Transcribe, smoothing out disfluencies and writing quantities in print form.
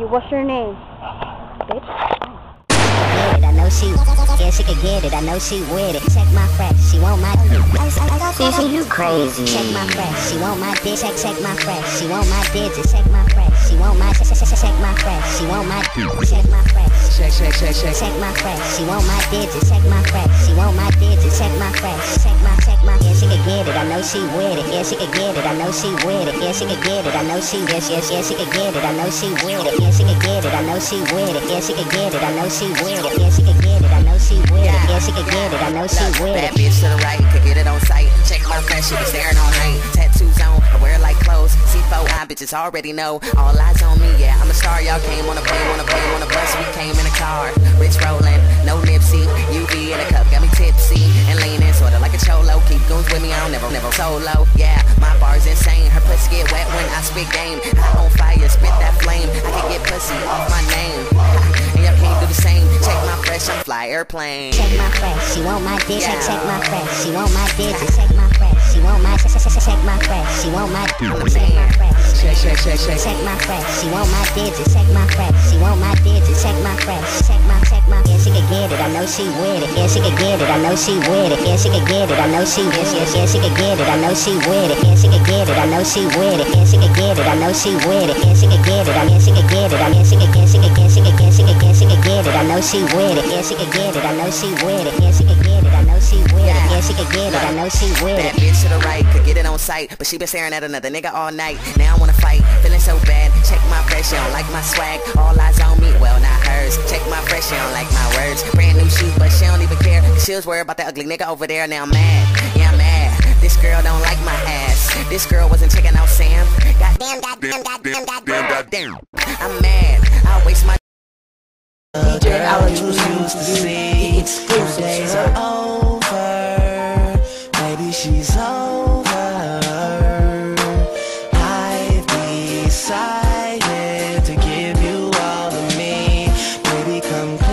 What's your name? Bitch. I know she, yeah, she could get it. I know she with it. Check my fresh, she want my. Cece, you crazy. Check my fresh, she want my dick. Check my fresh, she want my digits. Check my fresh, she want my. Check my fresh, she want my. Check my fresh. Check my fresh, she want my digits. Check my fresh, she want my digits. Check my fresh. Check my. Yeah, she could get it. I know she with it. Yeah, she could get it. I know she with it. Yeah, she could get it. I know she. Yes, she could get it. I know she with it. Yeah, she could get it. I know she with it. Yeah, she could get it. I know she with it. Yeah, she could get it. I know she with it. Yeah, she could get it. I know she with it. Bad bitch to the right, could get it on sight. Check my fresh, she be staring all night. Tattoos on, I wear it like clothes. C4I bitches already know. All eyes on me, yeah, I'm a star. Y'all came on a plane, on a bus. We came in a car, rich rolling, no Nipsey. UV in a cup, got me tipsy and leaning, sorta like a cholo. Keep goons with me, I don't never solo. Yeah, my bar's insane. Her pussy get wet when I spit game. Hot on fire, spit that flame. I can get pussy off my name. And y'all can't do the same. Check my fresh, I'm fly airplane. Check my fresh, she want my dick. Check my fresh, she want my digits. Check my fresh, she want my. Check my fresh, she want my. Check my fresh. Check my fresh, she want my digits. Check my fresh, she want my digits. Check my fresh. Check my. Yeah, she could get it. I know she with it. Yeah, she could get it. I know she with it. Yeah, she could get it. I know she. Yes, she could get it. I know she with it. Yeah, she could get it. I know she with it. Yeah, she could get it. I know she with it. Yeah, she could get it. I mean, she could get it. I mean, she could get it. I know she with it. Yeah, she could get it. I know she with it. Yeah, she could get it. I know she with it. Yeah, she could get it. I know she with it. That bitch to the right, could get it on sight, but she been staring at another nigga all night. Now I wanna fight, feeling so bad. Check my fresh, she don't like my swag. All eyes on me, well not hers. Check my fresh, she don't like my words. Brand new shoes, but she don't even care. She was worried about that ugly nigga over there. Now I'm mad, yeah I'm mad. This girl don't like my ass. This girl wasn't checking out Sam. Goddamn. I'm mad, I waste my. DJ Alex was used to see exclusive days are over. Maybe she's over. I've decided.